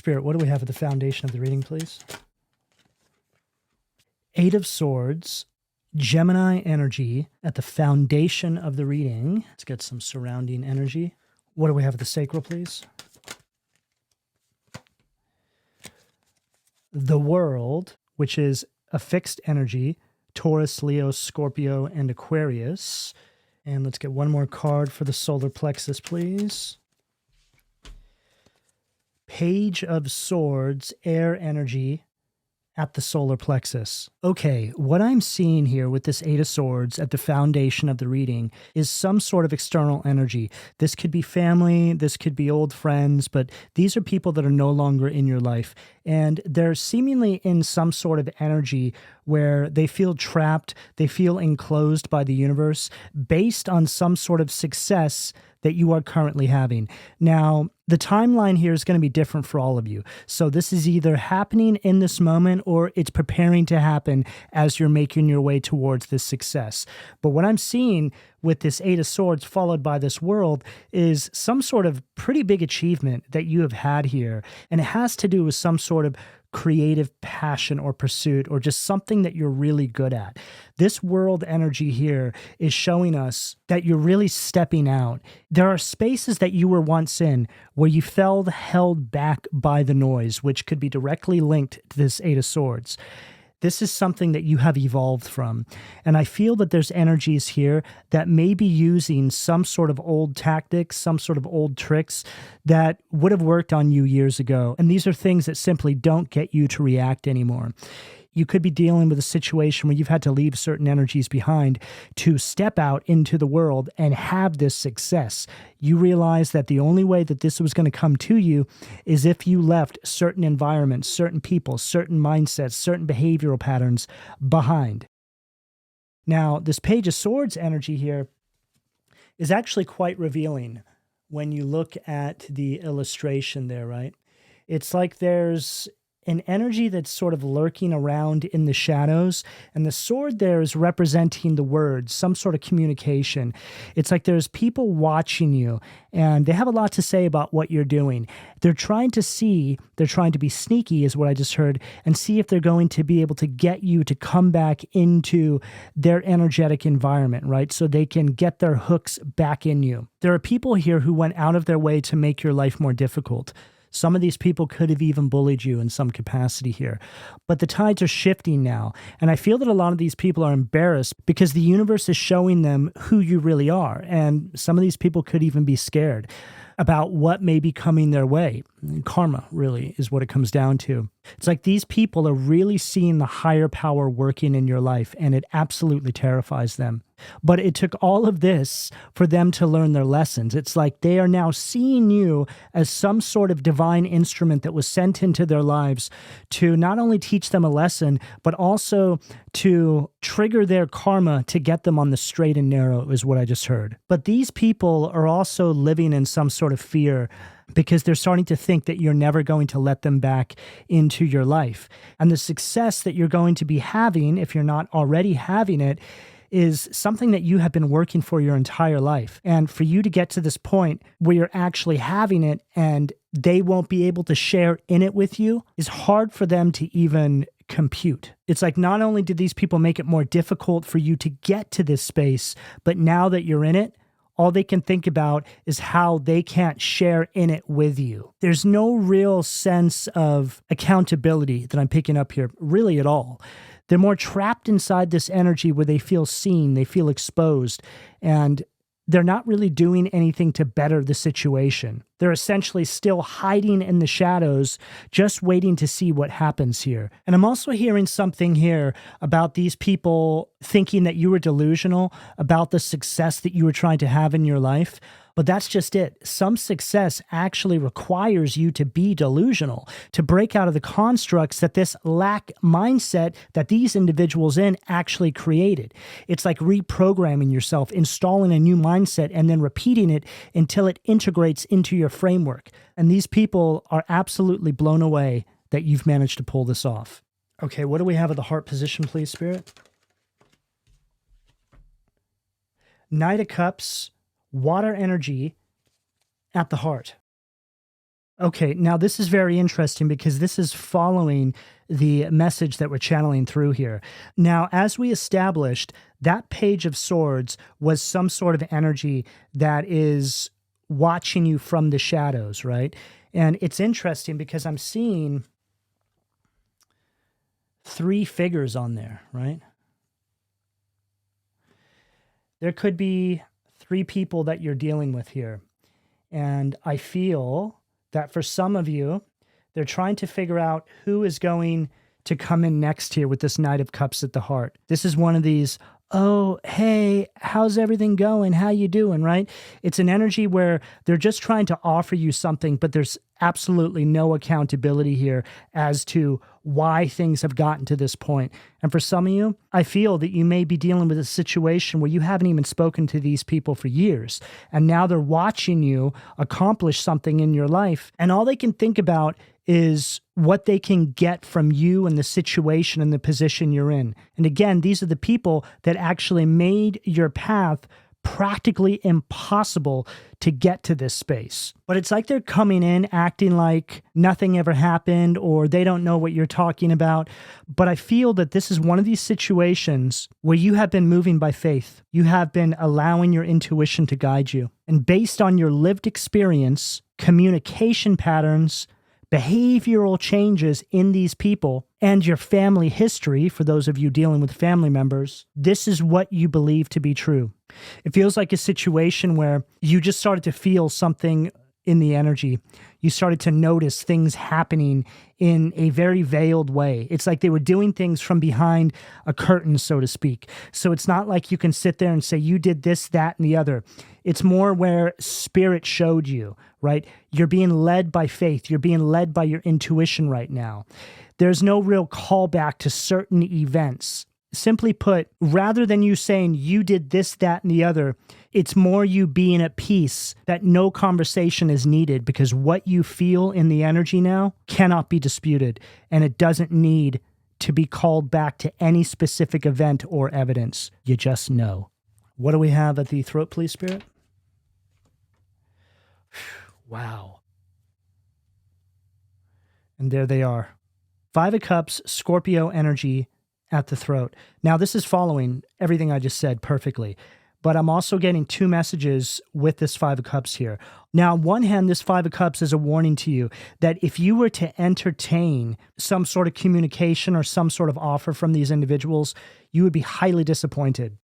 Spirit, what do we have at the foundation of the reading, please? Eight of Swords, Gemini energy at the foundation of the reading. Let's get some surrounding energy. What do we have at the sacral, please? The World, which is a fixed energy, Taurus, Leo, Scorpio, and Aquarius. And let's get one more card for the solar plexus, please. Page of Swords, air energy at the solar plexus. Okay, what I'm seeing here with this Eight of Swords at the foundation of the reading is some sort of external energy. This could be family, this could be old friends, but these are people that are no longer in your life. And they're seemingly in some sort of energy where they feel trapped, they feel enclosed by the universe based on some sort of success that you are currently having. Now, the timeline here is going to be different for all of you. So this is either happening in this moment or it's preparing to happen as you're making your way towards this success. But what I'm seeing with this Eight of Swords followed by this World is some sort of pretty big achievement that you have had here. And it has to do with some sort of creative passion or pursuit or just something that you're really good at. This World energy here is showing us that you're really stepping out. There are spaces that you were once in where you felt held back by the noise, which could be directly linked to this Eight of Swords. This is something that you have evolved from. And I feel that there's energies here that may be using some sort of old tactics, some sort of old tricks that would have worked on you years ago. And these are things that simply don't get you to react anymore. You could be dealing with a situation where you've had to leave certain energies behind to step out into the world and have this success. You realize that the only way that this was going to come to you is if you left certain environments, certain people, certain mindsets, certain behavioral patterns behind. Now, this Page of Swords energy here is actually quite revealing when you look at the illustration there, right? It's like there's an energy that's sort of lurking around in the shadows, and the sword there is representing the words, some sort of communication. It's like there's people watching you, and they have a lot to say about what you're doing. They're trying to be sneaky, is what I just heard, and see if they're going to be able to get you to come back into their energetic environment, right? So they can get their hooks back in you. There are people here who went out of their way to make your life more difficult. Some of these people could have even bullied you in some capacity here. But the tides are shifting now. And I feel that a lot of these people are embarrassed because the universe is showing them who you really are. And some of these people could even be scared about what may be coming their way. Karma, really, is what it comes down to. It's like these people are really seeing the higher power working in your life, and it absolutely terrifies them. But it took all of this for them to learn their lessons. It's like they are now seeing you as some sort of divine instrument that was sent into their lives to not only teach them a lesson, but also to trigger their karma to get them on the straight and narrow, is what I just heard. But these people are also living in some sort of fear because they're starting to think that you're never going to let them back into your life. And the success that you're going to be having, if you're not already having it, is something that you have been working for your entire life. And for you to get to this point where you're actually having it and they won't be able to share in it with you is hard for them to even compute. It's like not only did these people make it more difficult for you to get to this space, but now that you're in it, all they can think about is how they can't share in it with you. There's no real sense of accountability that I'm picking up here, really at all. They're more trapped inside this energy where they feel seen, they feel exposed, and they're not really doing anything to better the situation. They're essentially still hiding in the shadows, just waiting to see what happens here. And I'm also hearing something here about these people thinking that you were delusional about the success that you were trying to have in your life. But that's just it. Some success actually requires you to be delusional, to break out of the constructs that this lack mindset that these individuals in actually created. It's like reprogramming yourself, installing a new mindset, and then repeating it until it integrates into your framework. And these people are absolutely blown away that you've managed to pull this off. Okay, what do we have at the heart position, please, Spirit? Knight of Cups, water energy at the heart. Okay, now this is very interesting because this is following the message that we're channeling through here. Now, as we established, that Page of Swords was some sort of energy that is watching you from the shadows, right? And it's interesting because I'm seeing three figures on there, right? There could be three people that you're dealing with here. And I feel that for some of you, they're trying to figure out who is going to come in next here with this Knight of Cups at the heart. This is one of these, oh, hey, how's everything going? How you doing, right? It's an energy where they're just trying to offer you something, but there's absolutely no accountability here as to why things have gotten to this point. And for some of you, I feel that you may be dealing with a situation where you haven't even spoken to these people for years, and now they're watching you accomplish something in your life, and all they can think about is what they can get from you and the situation and the position you're in. And again, these are the people that actually made your path practically impossible to get to this space. But it's like they're coming in acting like nothing ever happened or they don't know what you're talking about. But I feel that this is one of these situations where you have been moving by faith. You have been allowing your intuition to guide you. And based on your lived experience, communication patterns, behavioral changes in these people, and your family history, for those of you dealing with family members, this is what you believe to be true. It feels like a situation where you just started to feel something in the energy. You started to notice things happening in a very veiled way. It's like they were doing things from behind a curtain, so to speak. So it's not like you can sit there and say, you did this, that, and the other. It's more where spirit showed you, right? You're being led by faith. You're being led by your intuition right now. There's no real callback to certain events. Simply put, rather than you saying you did this, that, and the other, it's more you being at peace that no conversation is needed because what you feel in the energy now cannot be disputed, and it doesn't need to be called back to any specific event or evidence. You just know. What do we have at the throat, please, Spirit? Wow. And there they are. Five of Cups, Scorpio energy at the throat. Now, this is following everything I just said perfectly, but I'm also getting two messages with this Five of Cups here. Now, on one hand, this Five of Cups is a warning to you that if you were to entertain some sort of communication or some sort of offer from these individuals, you would be highly disappointed.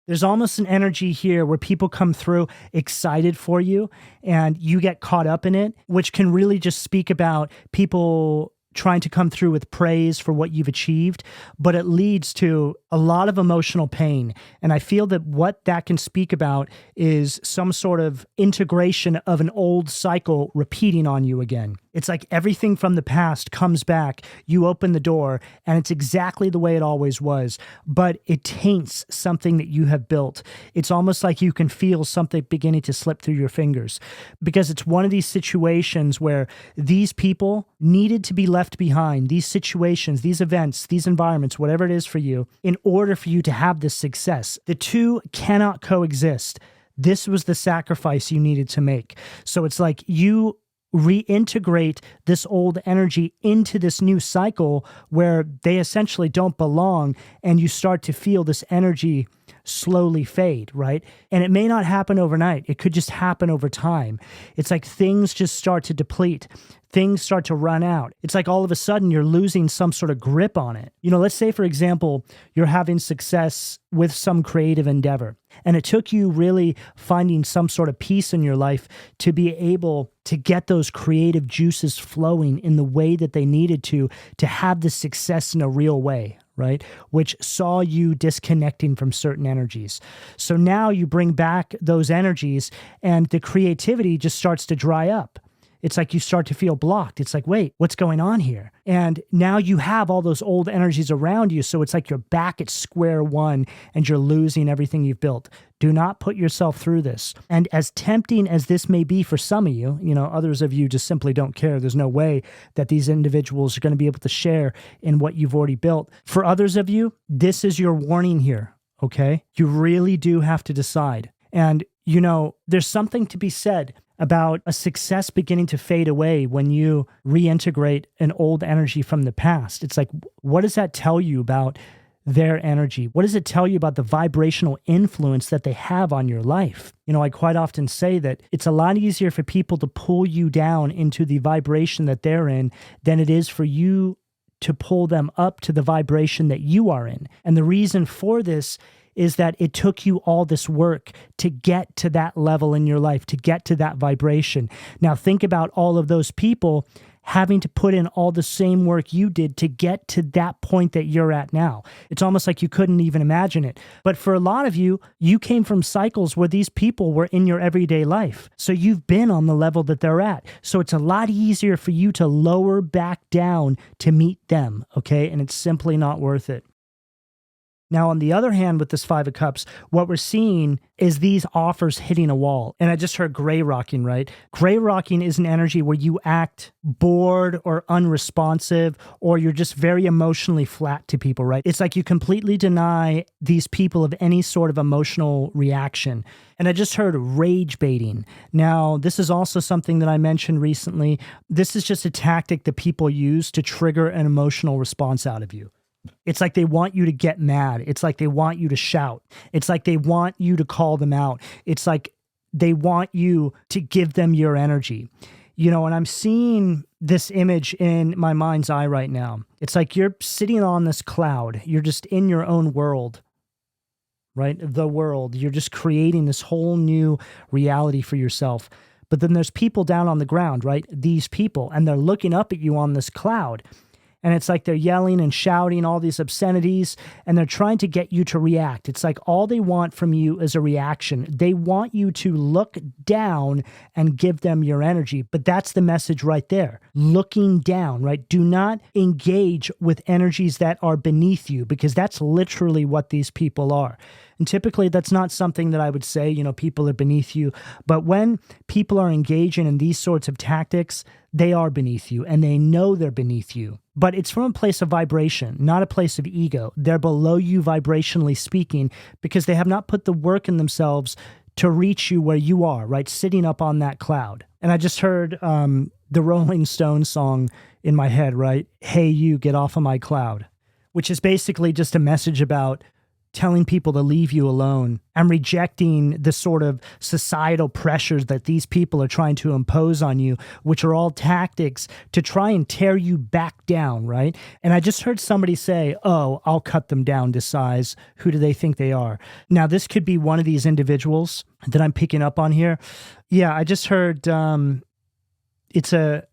There's almost an energy here where people come through excited for you and you get caught up in it, which can really just speak about people trying to come through with praise for what you've achieved, but it leads to a lot of emotional pain. And I feel that what that can speak about is some sort of integration of an old cycle repeating on you again. It's like everything from the past comes back, you open the door, and it's exactly the way it always was, but it taints something that you have built. It's almost like you can feel something beginning to slip through your fingers because it's one of these situations where these people needed to be left behind, these situations, these events, these environments, whatever it is for you, in order for you to have this success. The two cannot coexist. This was the sacrifice you needed to make. So it's like you reintegrate this old energy into this new cycle where they essentially don't belong, and you start to feel this energy slowly fade, right? And it may not happen overnight. It could just happen over time. It's like things just start to deplete. Things start to run out. It's like all of a sudden you're losing some sort of grip on it. You know, let's say, for example, you're having success with some creative endeavor, and it took you really finding some sort of peace in your life to be able to get those creative juices flowing in the way that they needed to have the success in a real way, right? Which saw you disconnecting from certain energies. So now you bring back those energies and the creativity just starts to dry up. It's like you start to feel blocked. It's like, wait, what's going on here? And now you have all those old energies around you. So it's like you're back at square one and you're losing everything you've built. Do not put yourself through this. And as tempting as this may be for some of you, you know, others of you just simply don't care. There's no way that these individuals are going to be able to share in what you've already built. For others of you, this is your warning here, okay? You really do have to decide. And, you know, there's something to be said about a success beginning to fade away when you reintegrate an old energy from the past. It's like, what does that tell you about their energy? What does it tell you about the vibrational influence that they have on your life? I quite often say that it's a lot easier for people to pull you down into the vibration that they're in than it is for you to pull them up to the vibration that you are in. And the reason for this is that it took you all this work to get to that level in your life, to get to that vibration. Now think about all of those people having to put in all the same work you did to get to that point that you're at now. It's almost like you couldn't even imagine it. But for a lot of you, you came from cycles where these people were in your everyday life. So you've been on the level that they're at. So it's a lot easier for you to lower back down to meet them, okay? And it's simply not worth it. Now, on the other hand, with this Five of Cups, what we're seeing is these offers hitting a wall. And I just heard gray rocking, right? Gray rocking is an energy where you act bored or unresponsive, or you're just very emotionally flat to people, right? It's like you completely deny these people of any sort of emotional reaction. And I just heard rage baiting. Now, this is also something that I mentioned recently. This is just a tactic that people use to trigger an emotional response out of you. It's like they want you to get mad. It's like they want you to shout. It's like they want you to call them out. It's like they want you to give them your energy. And I'm seeing this image in my mind's eye right now. It's like you're sitting on this cloud. You're just in your own world, right? The world. You're just creating this whole new reality for yourself. But then there's people down on the ground, right? These people, and they're looking up at you on this cloud. And it's like they're yelling and shouting all these obscenities, and they're trying to get you to react. It's like all they want from you is a reaction. They want you to look down and give them your energy. But that's the message right there. Looking down, right? Do not engage with energies that are beneath you, because that's literally what these people are. And typically that's not something that I would say, people are beneath you. But when people are engaging in these sorts of tactics, they are beneath you, and they know they're beneath you. But it's from a place of vibration, not a place of ego. They're below you vibrationally speaking, because they have not put the work in themselves to reach you where you are, right? Sitting up on that cloud. And I just heard the Rolling Stones song in my head, right? Hey, you, get off of my cloud, which is basically just a message about telling people to leave you alone and rejecting the sort of societal pressures that these people are trying to impose on you, which are all tactics to try and tear you back down, right? And I just heard somebody say, oh, I'll cut them down to size. Who do they think they are? Now, this could be one of these individuals that I'm picking up on here. Yeah, I just heard it's a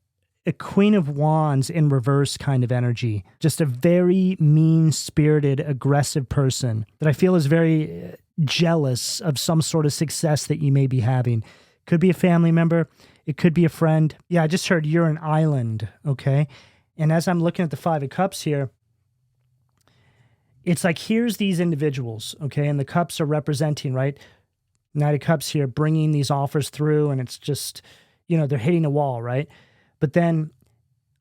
Queen of Wands in reverse kind of energy. Just a very mean-spirited, aggressive person that I feel is very jealous of some sort of success that you may be having. Could be a family member. It could be a friend. Yeah, I just heard you're an island, okay? And as I'm looking at the Five of Cups here, it's like here's these individuals, okay? And the cups are representing, right? Knight of Cups here, bringing these offers through, and it's just, they're hitting a wall, right? But then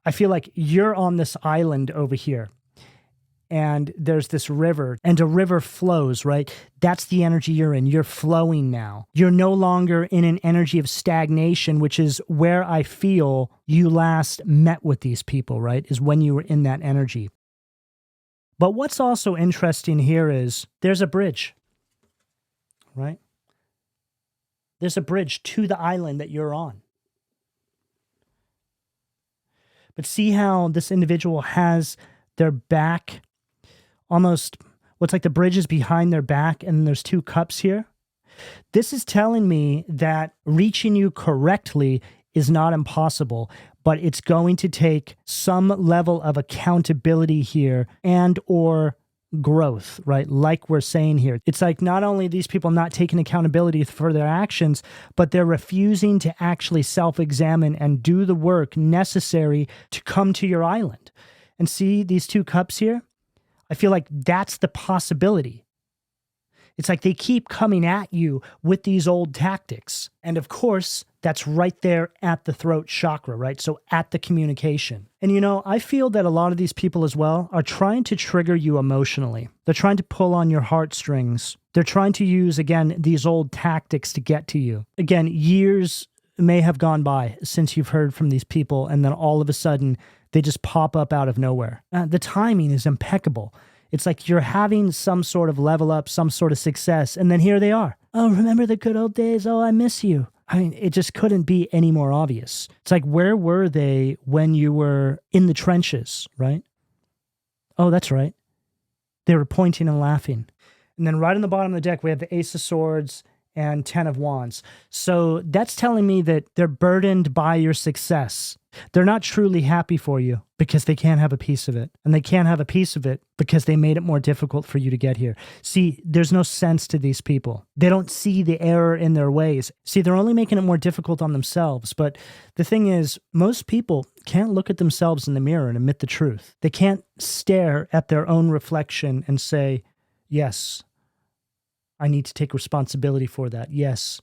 I feel like you're on this island over here, and there's this river, and a river flows, right? That's the energy you're in. You're flowing now. You're no longer in an energy of stagnation, which is where I feel you last met with these people, right? Is when you were in that energy. But what's also interesting here is there's a bridge, right? There's a bridge to the island that you're on. But see how this individual has their back almost, what's like the bridge is behind their back, and there's two cups here? This is telling me that reaching you correctly is not impossible, but it's going to take some level of accountability here and or growth, right? Like we're saying here. It's like not only these people not taking accountability for their actions, but they're refusing to actually self-examine and do the work necessary to come to your island. And see these two cups here? I feel like that's the possibility. It's like they keep coming at you with these old tactics. And of course, that's right there at the throat chakra, right? So at the communication. And I feel that a lot of these people as well are trying to trigger you emotionally. They're trying to pull on your heartstrings. They're trying to use, again, these old tactics to get to you. Again, years, may have gone by since you've heard from these people, and then all of a sudden they just pop up out of nowhere. The timing is impeccable. It's like you're having some sort of level up, some sort of success, and then here they are. Oh, remember the good old days? Oh, I miss you. I mean, it just couldn't be any more obvious. It's like, where were they when you were in the trenches, right? Oh, that's right. They were pointing and laughing. And then right on the bottom of the deck, we have the Ace of Swords and 10 of Wands. So that's telling me that they're burdened by your success. They're not truly happy for you because they can't have a piece of it. And they can't have a piece of it because they made it more difficult for you to get here. See, there's no sense to these people. They don't see the error in their ways. See, they're only making it more difficult on themselves. But the thing is, most people can't look at themselves in the mirror and admit the truth. They can't stare at their own reflection and say, yes, I need to take responsibility for that. Yes,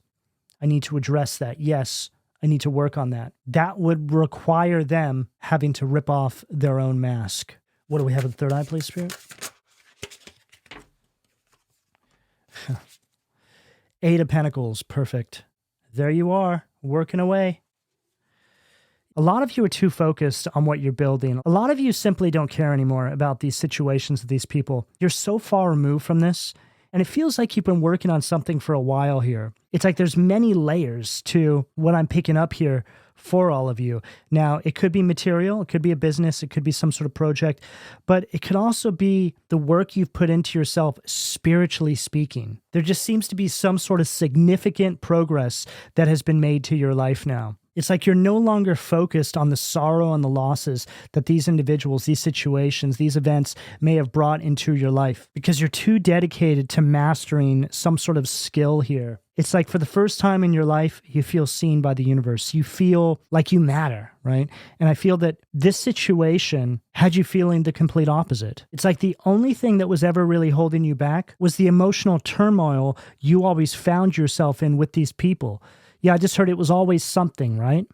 I need to address that. Yes, I need to work on that. That would require them having to rip off their own mask. What do we have in the third eye, please, Spirit? Eight of Pentacles, perfect. There you are, working away. A lot of you are too focused on what you're building. A lot of you simply don't care anymore about these situations with these people. You're so far removed from this, and it feels like you've been working on something for a while here. It's like there's many layers to what I'm picking up here for all of you. Now, it could be material, it could be a business, it could be some sort of project, but it could also be the work you've put into yourself spiritually speaking. There just seems to be some sort of significant progress that has been made to your life now. It's like you're no longer focused on the sorrow and the losses that these individuals, these situations, these events may have brought into your life because you're too dedicated to mastering some sort of skill here. It's like for the first time in your life, you feel seen by the universe. You feel like you matter, right? And I feel that this situation had you feeling the complete opposite. It's like the only thing that was ever really holding you back was the emotional turmoil you always found yourself in with these people. Yeah, I just heard it was always something, right?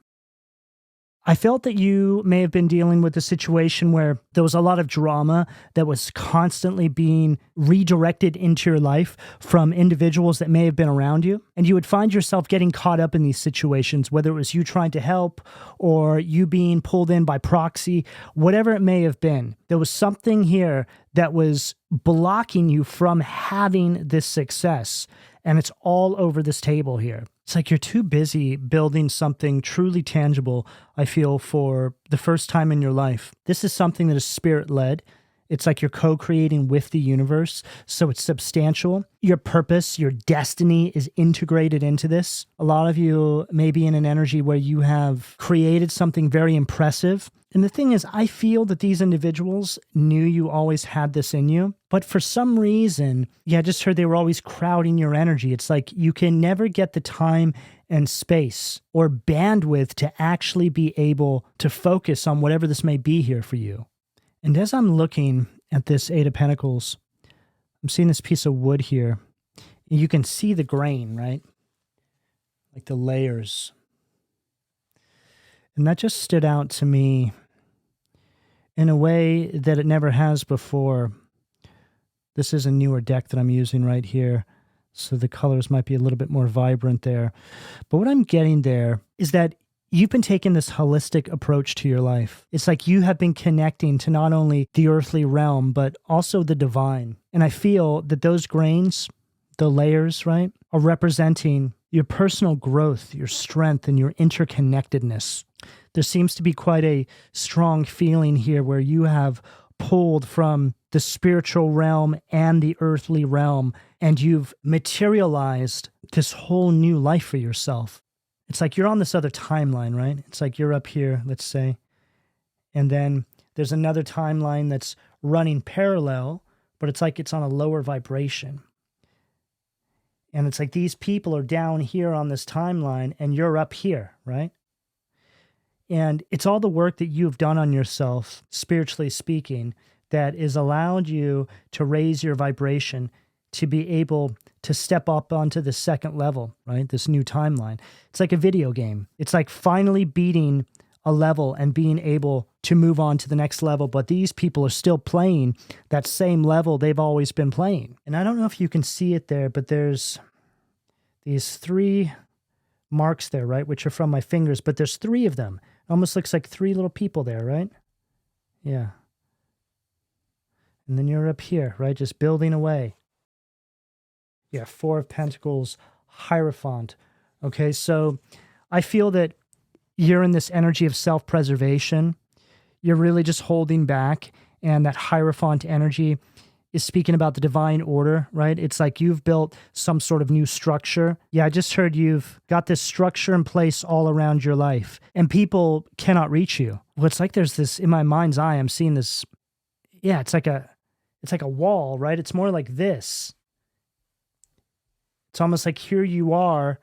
I felt that you may have been dealing with a situation where there was a lot of drama that was constantly being redirected into your life from individuals that may have been around you. And you would find yourself getting caught up in these situations, whether it was you trying to help or you being pulled in by proxy, whatever it may have been. There was something here that was blocking you from having this success. And it's all over this table here. It's like you're too busy building something truly tangible, I feel, for the first time in your life. This is something that is spirit-led. It's like you're co-creating with the universe, so it's substantial. Your purpose, your destiny is integrated into this. A lot of you may be in an energy where you have created something very impressive. And the thing is, I feel that these individuals knew you always had this in you, but for some reason, I just heard they were always crowding your energy. It's like you can never get the time and space or bandwidth to actually be able to focus on whatever this may be here for you. And as I'm looking at this Eight of Pentacles, I'm seeing this piece of wood here. You can see the grain, right? Like the layers. And that just stood out to me in a way that it never has before. This is a newer deck that I'm using right here, so the colors might be a little bit more vibrant there. But what I'm getting there is that you've been taking this holistic approach to your life. It's like you have been connecting to not only the earthly realm, but also the divine. And I feel that those grains, the layers, right, are representing your personal growth, your strength, and your interconnectedness. There seems to be quite a strong feeling here where you have pulled from the spiritual realm and the earthly realm, and you've materialized this whole new life for yourself. It's like you're on this other timeline, right? It's like you're up here, let's say, and then there's another timeline that's running parallel, but it's like it's on a lower vibration. And it's like these people are down here on this timeline, and you're up here, right? And it's all the work that you've done on yourself, spiritually speaking, that has allowed you to raise your vibration to be able to step up onto the second level, right? This new timeline. It's like a video game. It's like finally beating a level and being able to move on to the next level. But these people are still playing that same level they've always been playing. And I don't know if you can see it there, but there's these three marks there, right, which are from my fingers, but there's 3 of them. It almost looks like 3 little people there, right? Yeah. And then you're up here, right, just building away. Yeah, 4 of Pentacles, Hierophant. Okay, so I feel that you're in this energy of self-preservation. You're really just holding back, and that Hierophant energy is speaking about the divine order, right? It's like you've built some sort of new structure. Yeah, I just heard you've got this structure in place all around your life, and people cannot reach you. Well, it's like there's this, in my mind's eye, I'm seeing this, yeah, it's like a wall, right? It's more like this. It's almost like here you are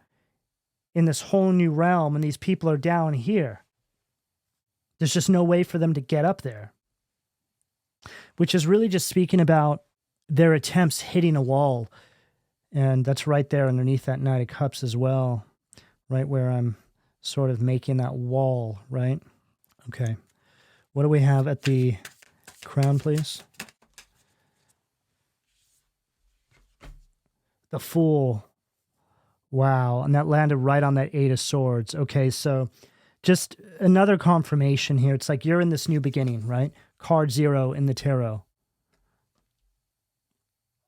in this whole new realm, and these people are down here. There's just no way for them to get up there, which is really just speaking about their attempts hitting a wall. And that's right there underneath that Knight of Cups as well, right where I'm sort of making that wall, right? Okay. What do we have at the crown, please? The Fool. Wow. And that landed right on that 8 of Swords. Okay, so just another confirmation here. It's like you're in this new beginning, right? Card 0 in the tarot.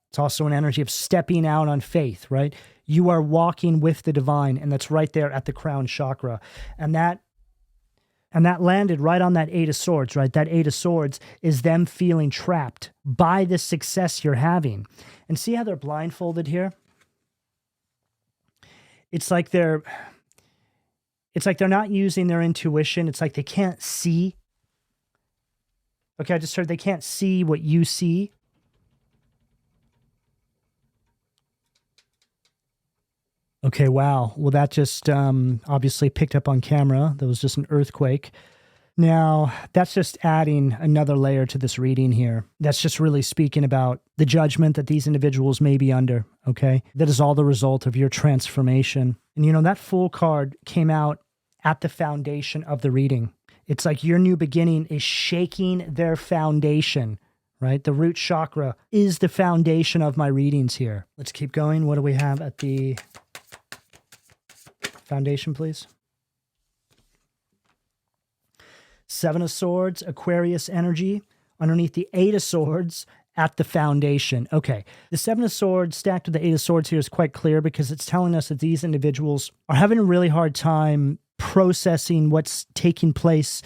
It's also an energy of stepping out on faith, right? You are walking with the divine, and that's right there at the crown chakra. And that landed right on that 8 of Swords, right? That 8 of Swords is them feeling trapped by the success you're having. And see how they're blindfolded here? It's like they're not using their intuition. It's like they can't see. Okay, I just heard they can't see what you see. Okay, wow. Well, that just obviously picked up on camera. There was just an earthquake. Now, that's just adding another layer to this reading here. That's just really speaking about the judgment that these individuals may be under, okay? That is all the result of your transformation. And you know, that Fool card came out at the foundation of the reading. It's like your new beginning is shaking their foundation, right? The root chakra is the foundation of my readings here. Let's keep going. What do we have at the foundation, please? 7 of Swords, Aquarius energy, underneath the 8 of Swords at the foundation. Okay, the 7 of Swords stacked with the 8 of Swords here is quite clear because it's telling us that these individuals are having a really hard time processing what's taking place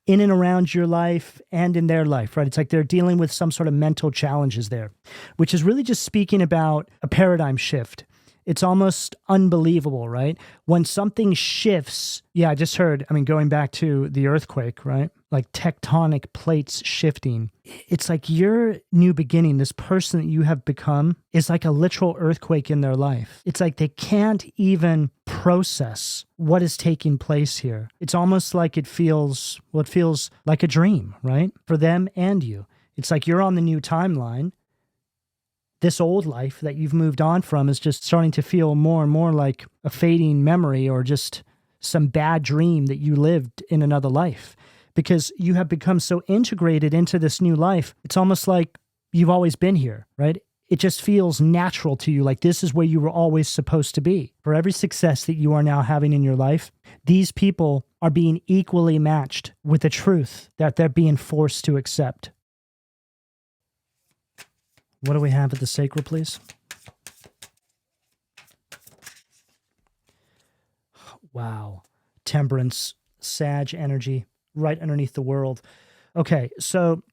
in and around your life and in their life, right? It's like they're dealing with some sort of mental challenges there, which is really just speaking about a paradigm shift. It's almost unbelievable, right? When something shifts, yeah, I just heard, going back to the earthquake, right? Like tectonic plates shifting. It's like your new beginning, this person that you have become is like a literal earthquake in their life. It's like they can't even process what is taking place here. It's almost like it feels like a dream, right? For them and you. It's like you're on the new timeline. This old life that you've moved on from is just starting to feel more and more like a fading memory or just some bad dream that you lived in another life because you have become so integrated into this new life. It's almost like you've always been here, right? It just feels natural to you, like this is where you were always supposed to be. For every success that you are now having in your life, these people are being equally matched with the truth that they're being forced to accept. What do we have at the sacral, please? Wow. Temperance, Sag energy, right underneath the World. Okay, so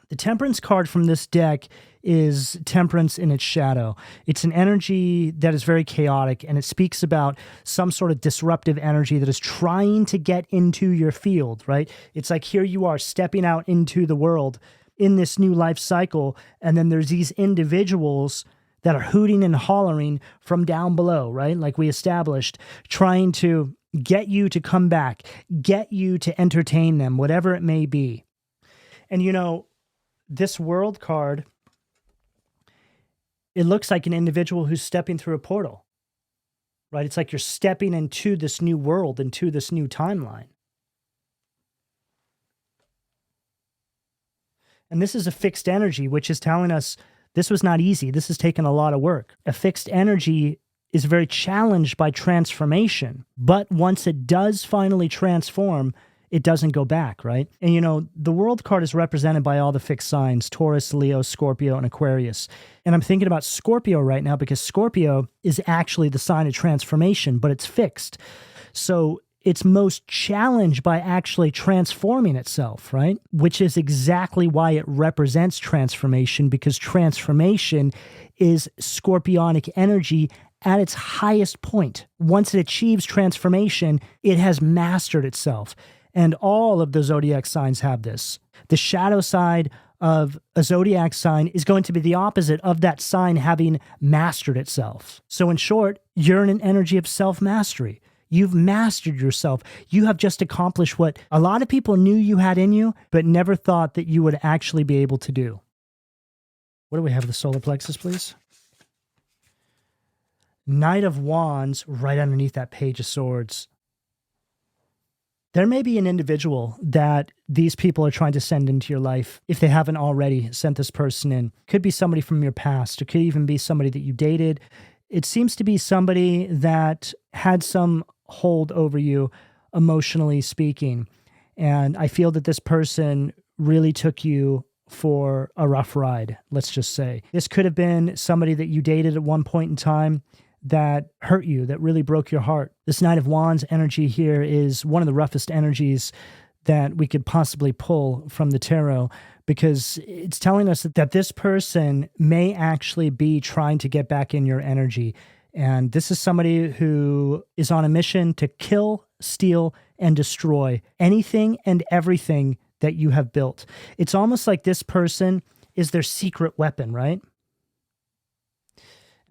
the Temperance card from this deck is Temperance in its shadow. It's an energy that is very chaotic, and it speaks about some sort of disruptive energy that is trying to get into your field, right? It's like here you are stepping out into the world in this new life cycle, and then there's these individuals that are hooting and hollering from down below, right? Like we established, trying to get you to come back, get you to entertain them, whatever it may be. And you know, this World card, it looks like an individual who's stepping through a portal, right? It's like you're stepping into this new world, into this new timeline. And this is a fixed energy, which is telling us this was not easy. This has taken a lot of work. A fixed energy is very challenged by transformation. But once it does finally transform, it doesn't go back, right? And you know, the world card is represented by all the fixed signs: Taurus, Leo, Scorpio, and Aquarius. And I'm thinking about Scorpio right now because Scorpio is actually the sign of transformation, but it's fixed. So it's most challenged by actually transforming itself, right? Which is exactly why it represents transformation, because transformation is scorpionic energy at its highest point. Once it achieves transformation, it has mastered itself. And all of the zodiac signs have this. The shadow side of a zodiac sign is going to be the opposite of that sign having mastered itself. So in short, you're in an energy of self-mastery. You've mastered yourself. You have just accomplished what a lot of people knew you had in you, but never thought that you would actually be able to do. What do we have? The solar plexus, please. Knight of Wands right underneath that Page of Swords. There may be an individual that these people are trying to send into your life if they haven't already sent this person in. Could be somebody from your past. It could even be somebody that you dated. It seems to be somebody that had some hold over you, emotionally speaking. And I feel that this person really took you for a rough ride, let's just say. This could have been somebody that you dated at one point in time that hurt you, that really broke your heart. This Knight of Wands energy here is one of the roughest energies that we could possibly pull from the tarot, because it's telling us that this person may actually be trying to get back in your energy. And this is somebody who is on a mission to kill, steal, and destroy anything and everything that you have built. It's almost like this person is their secret weapon, right?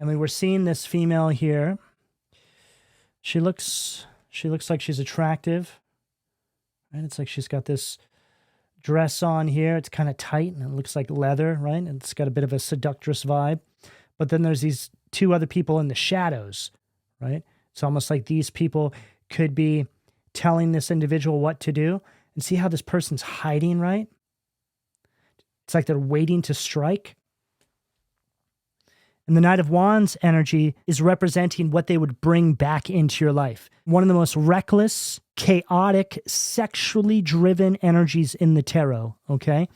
I mean, we're seeing this female here. She looks like she's attractive. Right? It's like she's got this dress on here. It's kind of tight and it looks like leather, right? And it's got a bit of a seductress vibe. But then there's these two other people in the shadows, right? It's almost like these people could be telling this individual what to do. And see how this person's hiding, right? It's like they're waiting to strike. And the Knight of Wands energy is representing what they would bring back into your life. One of the most reckless, chaotic, sexually driven energies in the tarot, okay?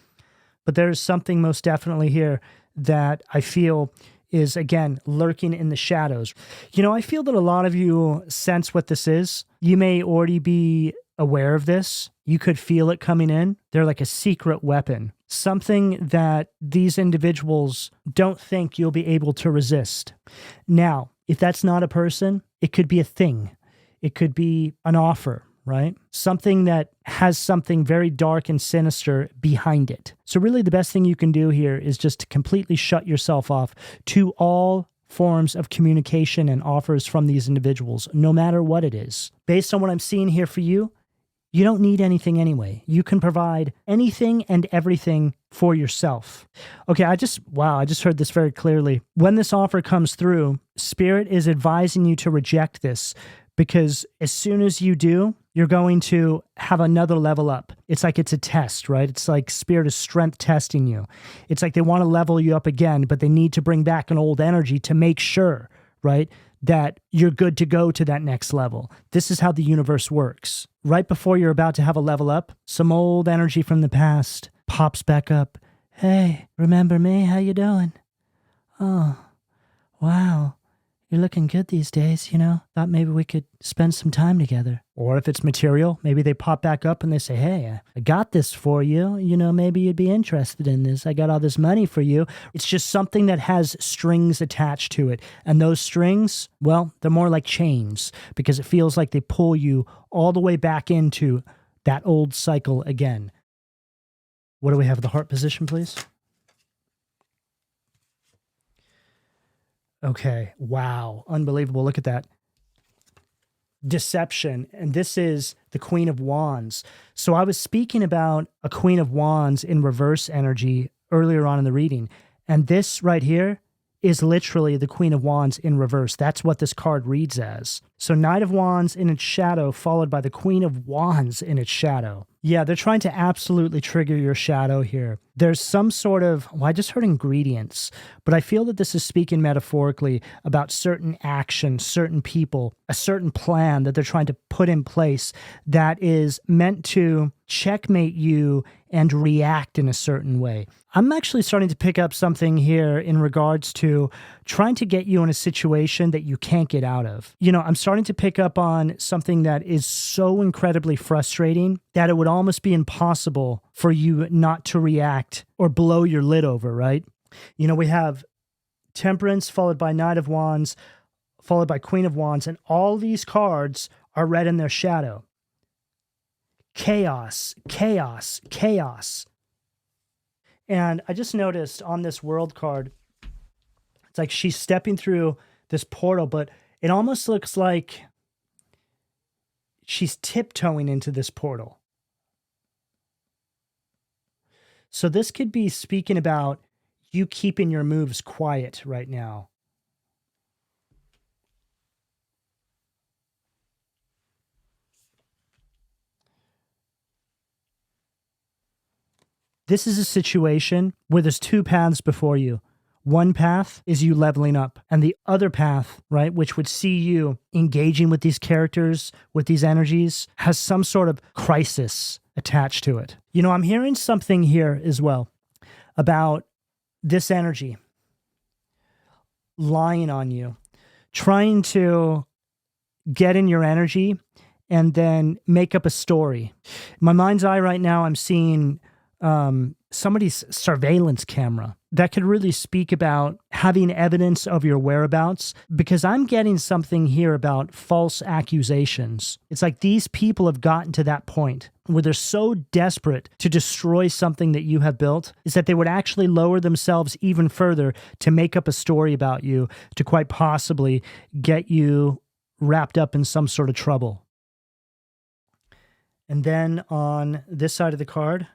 But there's something most definitely here that I feel is, again, lurking in the shadows. You know, I feel that a lot of you sense what this is. You may already be aware of this. You could feel it coming in. They're like a secret weapon, something that these individuals don't think you'll be able to resist. Now, if that's not a person, it could be a thing. It could be an offer, right? Something that has something very dark and sinister behind it. So really the best thing you can do here is just to completely shut yourself off to all forms of communication and offers from these individuals, no matter what it is. Based on what I'm seeing here for you, you don't need anything anyway. You can provide anything and everything for yourself. Okay, I just heard this very clearly. When this offer comes through, Spirit is advising you to reject this, because as soon as you do, you're going to have another level up. It's like it's a test, right? It's like Spirit is strength testing you. It's like they want to level you up again, but they need to bring back an old energy to make sure, right, that you're good to go to that next level. This is how the universe works. Right before you're about to have a level up, some old energy from the past pops back up. Hey, remember me? How you doing? Oh, wow. You're looking good these days, you know? Thought maybe we could spend some time together. Or if it's material, maybe they pop back up and they say, hey, I got this for you. You know, maybe you'd be interested in this. I got all this money for you. It's just something that has strings attached to it. And those strings, well, they're more like chains, because it feels like they pull you all the way back into that old cycle again. What do we have? The heart position, please. Okay. Wow. Unbelievable. Look at that. Deception. And this is the Queen of Wands. So I was speaking about a Queen of Wands in reverse energy earlier on in the reading. And this right here is literally the Queen of Wands in reverse. That's what this card reads as. So Knight of Wands in its shadow, followed by the Queen of Wands in its shadow. Yeah, they're trying to absolutely trigger your shadow here. There's some sort of, well, I just heard ingredients, but I feel that this is speaking metaphorically about certain actions, certain people, a certain plan that they're trying to put in place that is meant to checkmate you and react in a certain way. I'm actually starting to pick up something here in regards to trying to get you in a situation that you can't get out of. You know, I'm starting to pick up on something that is so incredibly frustrating that it would almost be impossible for you not to react or blow your lid over, right? You know, we have Temperance followed by Knight of Wands, followed by Queen of Wands, and all these cards are red in their shadow. Chaos, chaos, chaos. And I just noticed on this world card, it's like she's stepping through this portal, but it almost looks like she's tiptoeing into this portal. So this could be speaking about you keeping your moves quiet right now. This is a situation where there's two paths before you. One path is you leveling up, and the other path, right, which would see you engaging with these characters, with these energies, has some sort of crisis attached to it. You know, I'm hearing something here as well about this energy lying on you, trying to get in your energy and then make up a story. In my mind's eye right now, I'm seeing somebody's surveillance camera that could really speak about having evidence of your whereabouts, because I'm getting something here about false accusations. It's like these people have gotten to that point where they're so desperate to destroy something that you have built is that they would actually lower themselves even further to make up a story about you to quite possibly get you wrapped up in some sort of trouble. And then on this side of the card,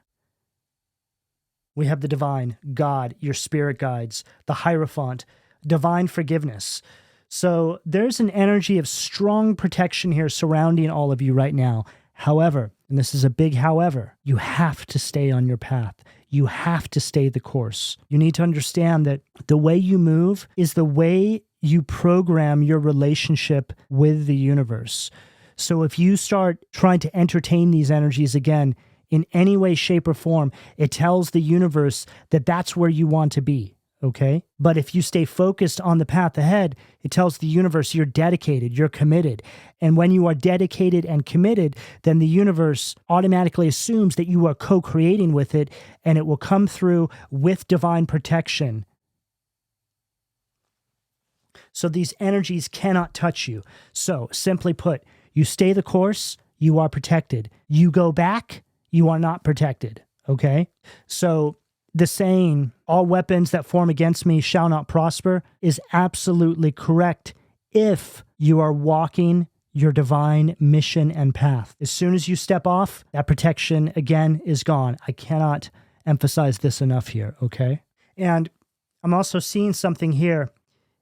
we have the divine, God, your spirit guides, the Hierophant, divine forgiveness. So there's an energy of strong protection here surrounding all of you right now. However, and this is a big however, you have to stay on your path. You have to stay the course. You need to understand that the way you move is the way you program your relationship with the universe. So if you start trying to entertain these energies again, in any way, shape, or form, it tells the universe that that's where you want to be, okay? But if you stay focused on the path ahead, it tells the universe you're dedicated, you're committed. And when you are dedicated and committed, then the universe automatically assumes that you are co-creating with it, and it will come through with divine protection. So these energies cannot touch you. So, simply put, you stay the course, you are protected. You go back, you are not protected, okay? So the saying, all weapons that form against me shall not prosper, is absolutely correct if you are walking your divine mission and path. As soon as you step off, that protection, again, is gone. I cannot emphasize this enough here, okay? And I'm also seeing something here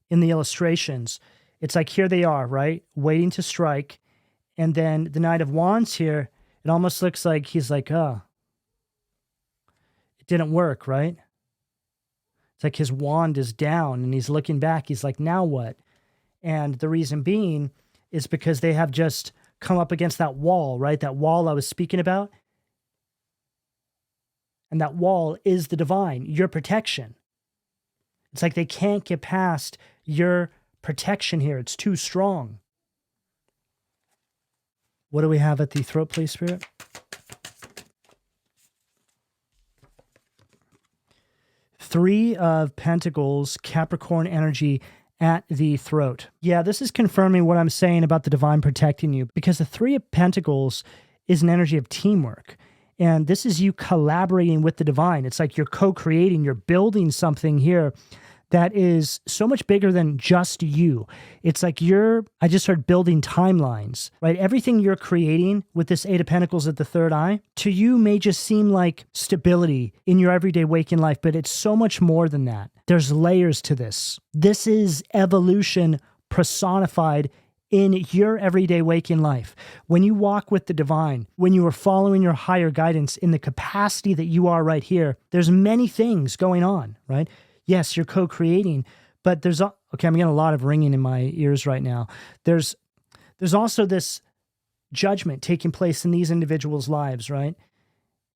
in the illustrations. It's like here they are, right? Waiting to strike. And then the Knight of Wands here, it almost looks like he's like, it didn't work, right? It's like his wand is down and he's looking back. He's like, now what? And the reason being is because they have just come up against that wall, right? That wall I was speaking about. And that wall is the divine, your protection. It's like they can't get past your protection here. It's too strong. What do we have at the throat, please, Spirit? Three of Pentacles, Capricorn energy at the throat. Yeah, this is confirming what I'm saying about the divine protecting you, because the Three of Pentacles is an energy of teamwork. And this is you collaborating with the divine. It's like you're co-creating, you're building something here that is so much bigger than just you. It's like I just started building timelines, right? Everything you're creating with this Eight of Pentacles at the third eye, to you may just seem like stability in your everyday waking life, but it's so much more than that. There's layers to this. This is evolution personified in your everyday waking life. When you walk with the divine, when you are following your higher guidance in the capacity that you are right here, there's many things going on, right? Yes, you're co-creating, but okay, I'm getting a lot of ringing in my ears right now. There's also this judgment taking place in these individuals' lives, right?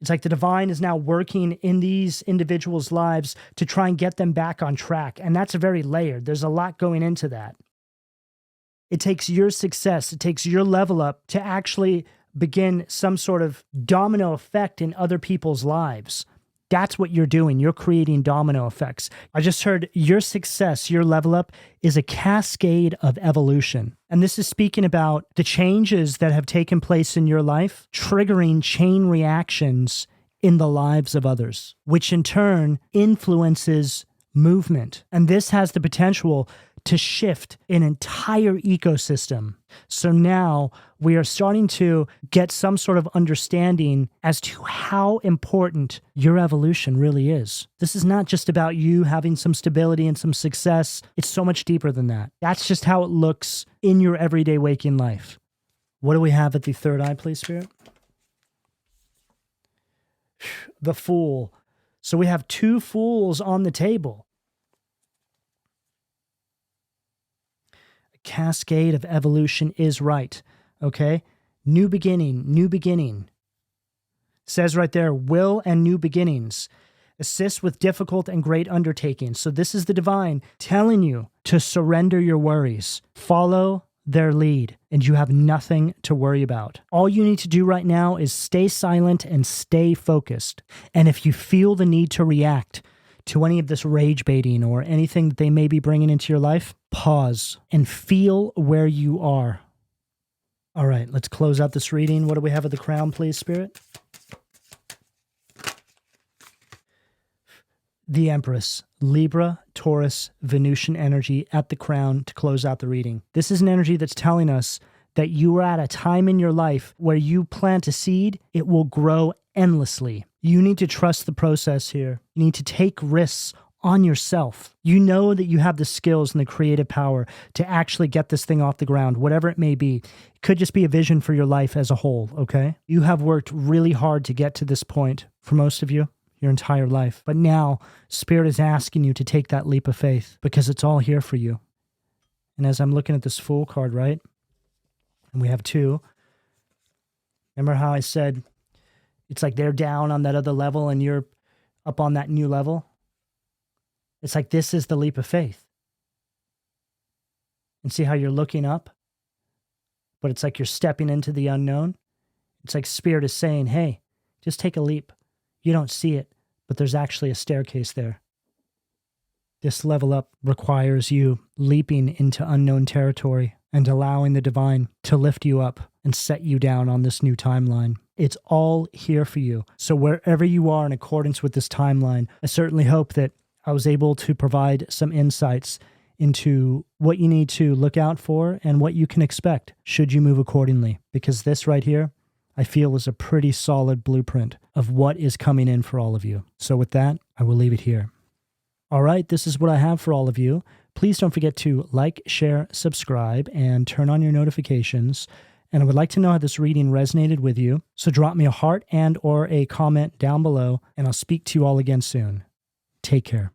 It's like the divine is now working in these individuals' lives to try and get them back on track. And that's very layered. There's a lot going into that. It takes your success, it takes your level up to actually begin some sort of domino effect in other people's lives. That's what you're doing. You're creating domino effects. I just heard your success, your level up is a cascade of evolution. And this is speaking about the changes that have taken place in your life, triggering chain reactions in the lives of others, which in turn influences movement. And this has the potential to shift an entire ecosystem. So now we are starting to get some sort of understanding as to how important your evolution really is. This is not just about you having some stability and some success. It's so much deeper than that. That's just how it looks in your everyday waking life. What do we have at the third eye, please, Spirit? The Fool. So we have two fools on the table. Cascade of evolution is right, okay? New beginning, new beginning. Says right there, will and new beginnings. Assist with difficult and great undertakings. So this is the divine telling you to surrender your worries. Follow their lead, and you have nothing to worry about. All you need to do right now is stay silent and stay focused. And if you feel the need to react to any of this rage baiting or anything that they may be bringing into your life, pause and feel where you are. All right, let's close out this reading. What do we have at the crown, please, Spirit? The Empress, Libra, Taurus, Venusian energy at the crown to close out the reading. This is an energy that's telling us that you are at a time in your life where you plant a seed, it will grow endlessly. You need to trust the process here. You need to take risks on yourself. You know that you have the skills and the creative power to actually get this thing off the ground, whatever it may be. It could just be a vision for your life as a whole, okay? You have worked really hard to get to this point, for most of you, your entire life. But now, Spirit is asking you to take that leap of faith because it's all here for you. And as I'm looking at this Fool card, right? And we have two. Remember how I said it's like they're down on that other level and you're up on that new level? It's like this is the leap of faith. And see how you're looking up? But it's like you're stepping into the unknown. It's like Spirit is saying, hey, just take a leap. You don't see it, but there's actually a staircase there. This level up requires you leaping into unknown territory and allowing the divine to lift you up and set you down on this new timeline. It's all here for you. So wherever you are in accordance with this timeline, I certainly hope that I was able to provide some insights into what you need to look out for and what you can expect should you move accordingly. Because this right here, I feel is a pretty solid blueprint of what is coming in for all of you. So with that, I will leave it here. All right, this is what I have for all of you. Please don't forget to like, share, subscribe, and turn on your notifications. And I would like to know how this reading resonated with you. So drop me a heart and or a comment down below, and I'll speak to you all again soon. Take care.